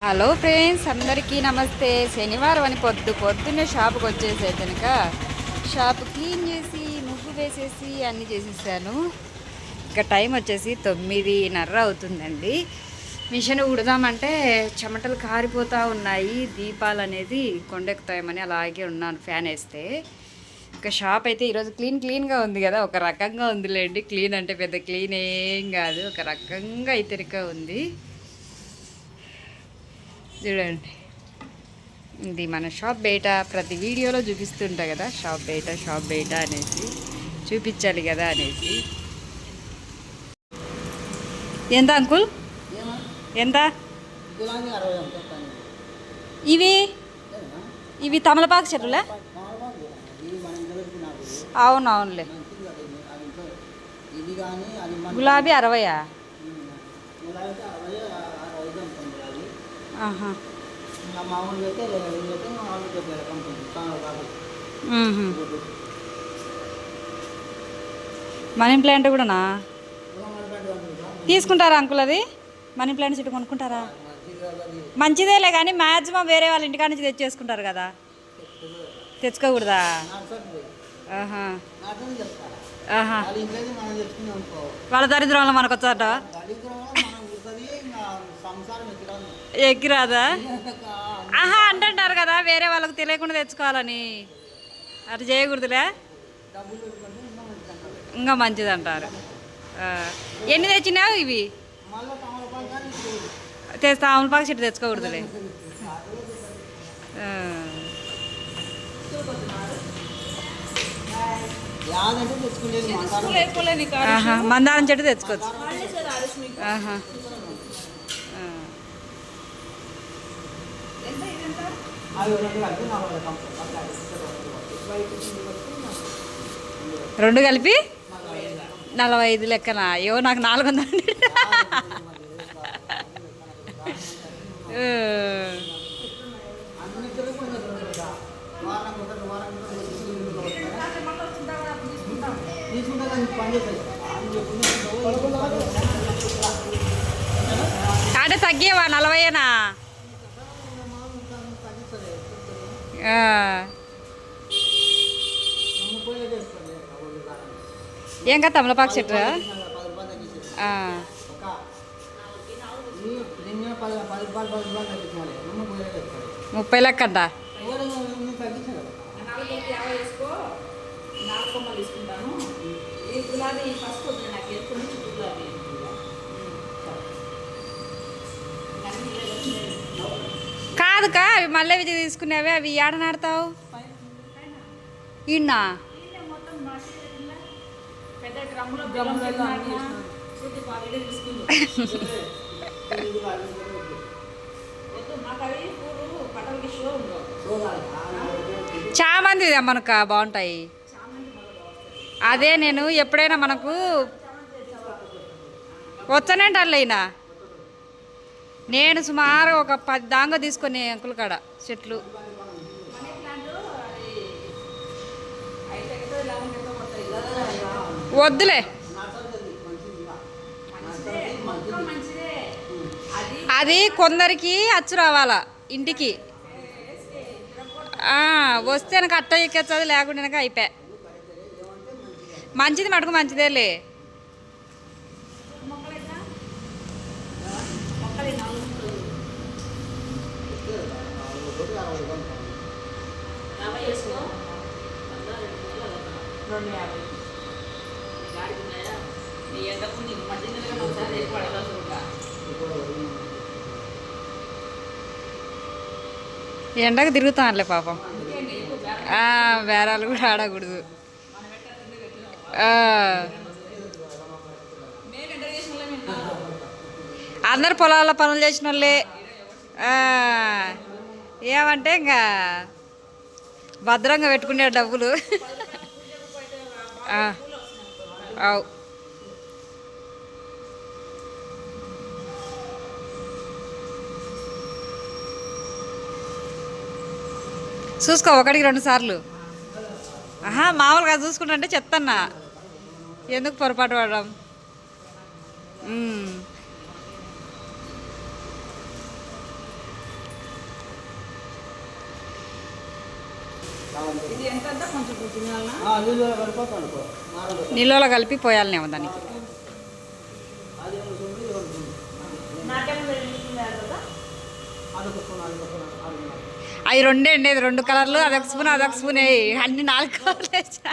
Hello friends, అందరికీ నమస్తే. శనివారం అని పొద్దున్నే షాప్కి వచ్చేసే కనుక షాప్ క్లీన్ చేసి ముగ్గు వేసేసి అన్నీ చేసేసాను. ఇక టైం వచ్చేసి 9:30 అవుతుందండి. మిషన్ ఉడదామంటే చెమటలు కారిపోతూ ఉన్నాయి. దీపాలు అనేది కొండెక్కుతాయమని అలాగే ఉన్నాను ఫ్యాన్ వేస్తే. ఇక షాప్ అయితే ఈరోజు క్లీన్గా ఉంది కదా, ఒక రకంగా ఉందిలేండి. క్లీన్ అంటే పెద్ద క్లీన్ ఏం కాదు, ఒక రకంగా అయితే ఉంది. చూడండి, ఇది మన షాప్ బయట ప్రతి వీడియోలో చూపిస్తుంటా కదా, షాప్ బయట అనేసి చూపించాలి కదా అనేసి. ఎంత అంకుల్, ఎంత ఇవి? ఇవి తమలపాకు చెట్లులే? అవునవునులే. గులాబీ 60. మనీ ప్లాంట్ కూడానా తీసుకుంటారా అంకుల్? అది మనీ ప్లాంట్ చెట్టు కొనుక్కుంటారా? మంచిదేలే, కానీ మ్యాక్సిమం వేరే వాళ్ళ ఇంటికాడ నుంచి తెచ్చేసుకుంటారు కదా, తెచ్చుకోకూడదా? వాళ్ళ దరిద్రం వల్ల మనకు వచ్చాట ఎక్కిరాదా? అంటుంటారు కదా, వేరే వాళ్ళకి తెలియకుండా తెచ్చుకోవాలని. అటు చేయకూడదులే, ఇంకా మంచిది అంటారు. ఎన్ని తెచ్చినావు ఇవి? తమలపాకు చెట్టు తెచ్చుకోకూడదులే. మందారం చెట్టు తెచ్చుకోవచ్చు. రెండు కలిపి 45 లెక్కన? అయ్యో, నాకు 400. అంటే తగ్గేవా 40ఏనా? ఏంకా తమలపాకు చెట్టు 30 లెక్కంట. కాదుకా, అవి మళ్ళీ విజయ్ తీసుకునేవి, అవి ఏడ నాడతావు? ఈయన చామంతి మనకు బాగుంటాయి. అదే నేను ఎప్పుడైనా మనకు వచ్చానంటారులేనా, నేను సుమారు ఒక 10 దాంగా తీసుకొని అంకుల్ కాడ చెట్లు. వద్దులే, అది కొందరికి అచ్చు రావాలా ఇంటికి. వస్తే నాకు అట్ట ఎక్కొచ్చది, లేకుండా అయిపోయా. మంచిది మటుకు మంచిదేలే. ఎండకు తిరుగుతానులే పాపం. బేరాలు కూడా ఆడకూడదు. అందరు పొలాల్లో పనులు చేసిన వాళ్ళే. ఏమంటే ఇంకా భద్రంగా పెట్టుకునే డబ్బులు. అవు చూసుకో, 1-2 సార్లు. మామూలుగా చూసుకుంటుంటే చెప్తాన్నా, ఎందుకు పొరపాటు పడడం. నీళ్ళలో కలిపి పోయాలనేమో దానికి. అవి రెండే ఉండేది, 2 కలర్లు, అదొక స్పూన్ అదొక స్పూన్ అన్ని 4 కలర్లు వేసా.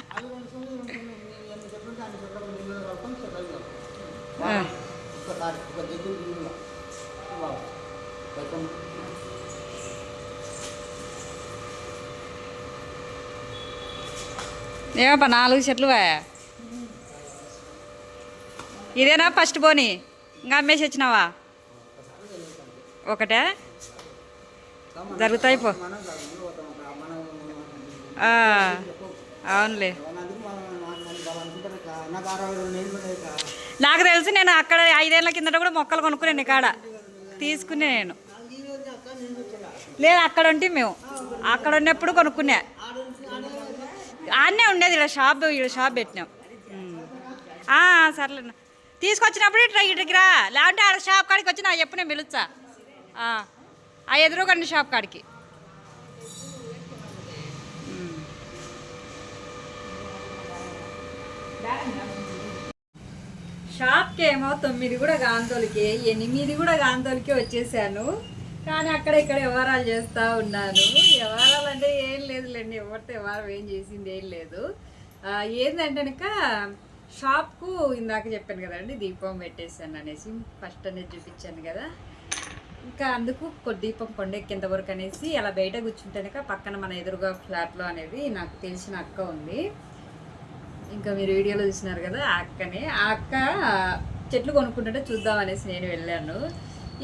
ఏమప్పా 4 చెట్లు పోయా. ఇదేనా ఫస్ట్ పోనీ, ఇంకా అమ్మేసి వచ్చినావా? ఒకటే జరుగుతాయి పో. అవునులే, నాకు తెలుసు. నేను అక్కడ 5 ఏళ్ళ కిందట కూడా మొక్కలు కొనుక్కున్నాను కాడ తీసుకునే. నేను లేదు, అక్కడ ఉంటే మేము అక్కడ ఉన్నప్పుడు కొనుక్కున్నా. ఆడనే ఉండేది, ఇక్కడ షాప్ పెట్టినాం. సర్లే, తీసుకొచ్చినప్పుడు ఇటుకి రా, లేకుంటే ఆడ షాప్ కాడికి వచ్చి నాకు చెప్పు, నేను పిలుస్తా. ఆ ఎదురుగండి షాప్ కాడికి. షాప్కి ఏమో 9 కూడా గాంతోలికి, 8 కూడా గాంతోలికి వచ్చేసాను. కానీ అక్కడ ఇక్కడ వ్యవహారాలు చేస్తూ ఉన్నాను. వ్యవహారాలు అంటే ఏం లేదులేండి, ఎవరితో వ్యవహారం ఏం చేసింది ఏం లేదు. ఏంటంటే కనుక షాప్కు ఇందాక చెప్పాను కదండి, దీపం పెట్టేసాను అనేసి ఫస్ట్ అనేది చూపించాను కదా. ఇంకా అందుకు దీపం కొండెక్కేంత వరకు అనేసి అలా బయట కూర్చుంటేనక పక్కన మన ఎదురుగా ఫ్లాట్లో అనేది నాకు తెలిసిన అక్క ఉంది. ఇంకా మీరు వీడియోలో చూసినారు కదా, ఆ అక్కనే. ఆ అక్క చెట్లు కొనుక్కుంటుంటే చూద్దాం అనేసి నేను వెళ్ళాను.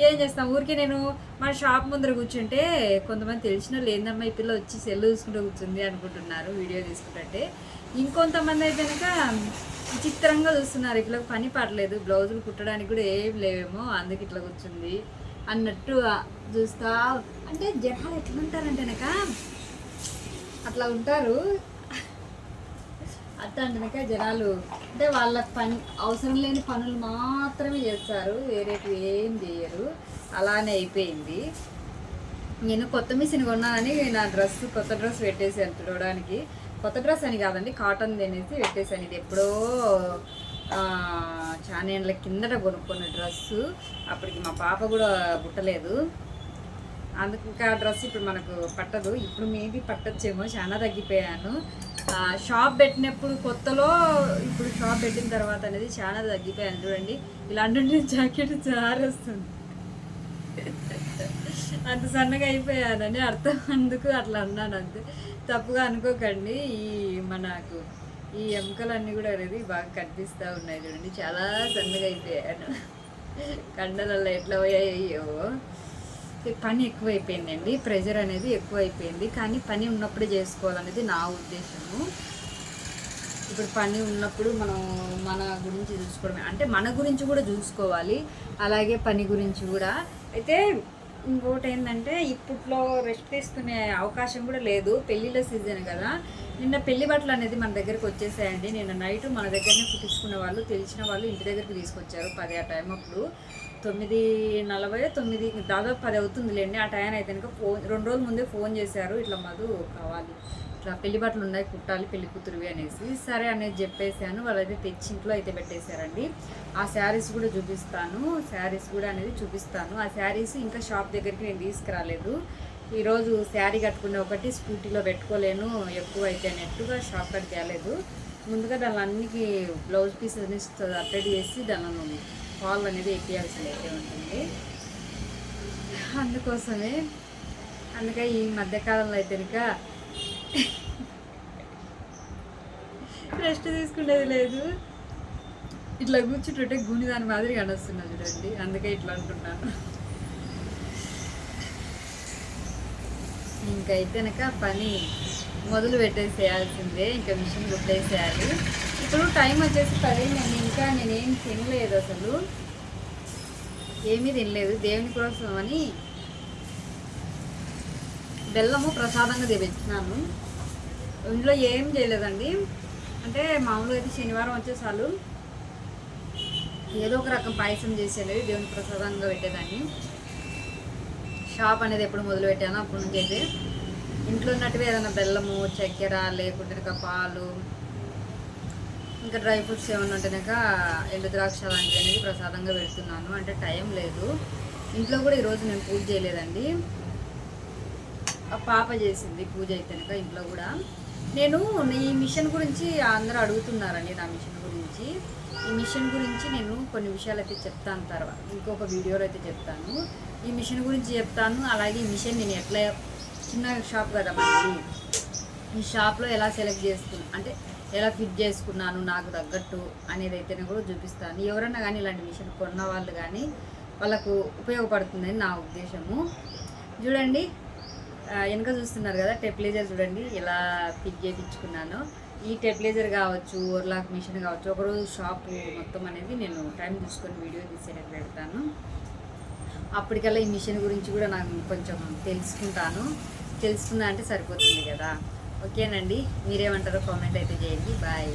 ఏం చేస్తాం, ఊరికే నేను మన షాప్ ముందర కూర్చుంటే కొంతమంది తెలిసిన వాళ్ళు ఏందమ్మా ఈ పిల్ల వచ్చి సెల్ చూసుకుంటూ కూర్చుంది అనుకుంటున్నారు వీడియో తీసుకుంటుంటే. ఇంకొంతమంది అయితే కనుక విచిత్రంగా చూస్తున్నారు, ఈ పిల్లకి పని పడలేదు, బ్లౌజులు కుట్టడానికి కూడా ఏం లేవేమో అందుకు ఇట్లా కూర్చుంది అన్నట్టు చూస్తా. అంటే జనాలు ఎట్లుంటారంటే కనుక అట్లా ఉంటారు. అట్లా అంటే జనాలు అంటే వాళ్ళకి పని అవసరం లేని పనులు మాత్రమే చేస్తారు, వేరేటివి ఏం చేయరు. అలానే అయిపోయింది. నేను కొత్త మిషన్ కొన్నానని నా కొత్త డ్రెస్ పెట్టేసాను చూడడానికి. కొత్త డ్రెస్ అని కాదండి, కాటన్ అనేసి పెట్టేశాను. ఇది ఎప్పుడో చాలా ఏళ్ళ కిందట కొనుక్కున్న డ్రెస్సు. అప్పటికి మా పాప కూడా పుట్టలేదు, అందుకు ఇంకా డ్రెస్ ఇప్పుడు మనకు పట్టదు. ఇప్పుడు మేబీ పట్టచ్చేమో, చాలా తగ్గిపోయాను. షాప్ పెట్టినప్పుడు కొత్తలో ఇప్పుడు షాప్ పెట్టిన తర్వాత అనేది చాలా తగ్గిపోయాను. చూడండి ఇలా అంటే జాకెట్ జారేస్తుంది, అంత సన్నగా అయిపోయానని అర్థం. అందుకు అట్లా అన్నాను, అంతే, తప్పుగా అనుకోకండి. మనకు ఈ ఎముకలన్నీ కూడా అనేది బాగా కనిపిస్తూ ఉన్నాయి. చూడండి చాలా సన్నగా అయిపోయాను, కండలల్లో ఎట్లా పోయాయో. పని ఎక్కువైపోయిందండి, ప్రెషర్ అనేది ఎక్కువైపోయింది. కానీ పని ఉన్నప్పుడే చేసుకోవాలనేది నా ఉద్దేశము. ఇప్పుడు పని ఉన్నప్పుడు మనం మన గురించి చూసుకోవడమే, అంటే మన గురించి కూడా చూసుకోవాలి, అలాగే పని గురించి కూడా. అయితే ఇంకోటి ఏంటంటే ఇప్పట్లో రెస్ట్ తీసుకునే అవకాశం కూడా లేదు, పెళ్ళిళ్ళ సీజన్ కదా. నిన్న పెళ్లి బట్టలు అనేది మన దగ్గరకు వచ్చేసాయండి. నిన్న నైట్ మన దగ్గరనే కుట్టించుకునే వాళ్ళు తెలిసిన వాళ్ళు ఇంటి దగ్గరికి తీసుకొచ్చారు. 10 ఆ టైం అప్పుడు 9:40 దాదాపు 10 అవుతుందిలేండి. ఆ టైం అయితే కనుక 2 రోజుల ముందే ఫోన్ చేశారు, ఇట్లా మధు కావాలి, ఇట్లా పెళ్లి బట్టలు ఉన్నాయి కుట్టాలి పెళ్లి కూతురువి అనేసి. సరే అనేది చెప్పేసాను. వాళ్ళైతే తెచ్చి ఇంట్లో అయితే పెట్టేశారండి. ఆ శారీస్ కూడా చూపిస్తాను, శారీస్ కూడా అనేది చూపిస్తాను. ఆ శారీస్ ఇంకా షాప్ దగ్గరికి నేను తీసుకురాలేదు. ఈరోజు శారీ కట్టుకునే ఒకటి స్కూటీలో పెట్టుకోలేను ఎక్కువ అయితే అన్నట్టుగా షాప్ కాడికి తేలేదు. ముందుగా దాని అన్నికి బ్లౌజ్ పీసెస్ అప్డేట్ చేసి దాన్ని ఫాల్ అనేది ఎక్కియాల్సింది అయితే ఉంటుంది. అందుకే ఈ మధ్యకాలంలో అయితే ఇంకా రెస్ట్ తీసుకునేది లేదు. ఇట్లా కూర్చుంటుంటే గుని దాని మాదిరి కనొస్తున్నా చూడండి, అందుకే ఇట్లా అంటున్నాను. ఇంకైతే కనుక పని మొదలు పెట్టేసేయాల్సిందే, ఇంకా మిషన్ కుట్టేసేయాలి. ఇప్పుడు టైం వచ్చేసి 10. ఇంకా నేనేం తినలేదు, అసలు ఏమీ తినలేదు. దేవుని కోసం అని బెల్లము ప్రసాదంగా తెచ్చినాను. ఇంట్లో ఏం చేయలేదండి, అంటే మామూలుగా అయితే శనివారం వచ్చేసాలు ఏదో ఒక రకం పాయసం చేసేది దేవుని ప్రసాదంగా పెట్టేదాన్ని. షాప్ అనేది ఎప్పుడు మొదలు పెట్టానో అప్పటి నుంచి అయితే ఇంట్లో ఉన్నట్టుగా ఏదైనా బెల్లము, చక్కెర, లేకుంటే ఇంకా పాలు, ఇంకా డ్రై ఫ్రూట్స్ ఏమైనా ఉంటేనాక ఎండు ద్రాక్ష లాంటివి అనేది ప్రసాదంగా పెడుతున్నాను. అంటే టైం లేదు. ఇంట్లో కూడా ఈరోజు నేను పూజ చేయలేదండి. పాప చేసింది పూజ అయితేనక ఇంట్లో కూడా. నేను ఈ మిషన్ గురించి అందరూ అడుగుతున్నారండి. నా మిషన్ గురించి, ఈ మిషన్ గురించి నేను కొన్ని విషయాలు అయితే చెప్తాను, తర్వాత ఇంకొక వీడియోలో అయితే చెప్తాను. ఈ మిషన్ గురించి చెప్తాను. అలాగే ఈ మిషన్ నేను ఎట్లా, చిన్న షాప్ కదా మనకి, ఈ షాప్లో ఎలా సెలెక్ట్ చేసుకున్నాను అంటే ఎలా ఫిట్ చేసుకున్నాను నాకు తగ్గట్టు అనేది అయితేనే కూడా చూపిస్తాను. ఎవరన్నా కానీ ఇలాంటి మిషన్ కొన్న వాళ్ళు కానీ వాళ్ళకు ఉపయోగపడుతుందని నా ఉద్దేశము. చూడండి, వెనక చూస్తున్నారు కదా టెప్లేజర్, చూడండి ఎలా ఫిట్ చేయించుకున్నాను. ఈ టెప్లేజర్ కావచ్చు, ఓర్లాక్ మిషన్ కావచ్చు, ఒకరోజు షాపు మొత్తం అనేది నేను టైం చూసుకొని వీడియో తీసేటట్టు పెడతాను. అప్పటికల్లా ఈ మిషన్ గురించి కూడా నాకు కొంచెం తెలుసుకున్నా అంటే సరిపోతుంది కదా. ఓకేనండి, మీరేమంటారో కామెంట్ అయితే చేయండి. బాయ్.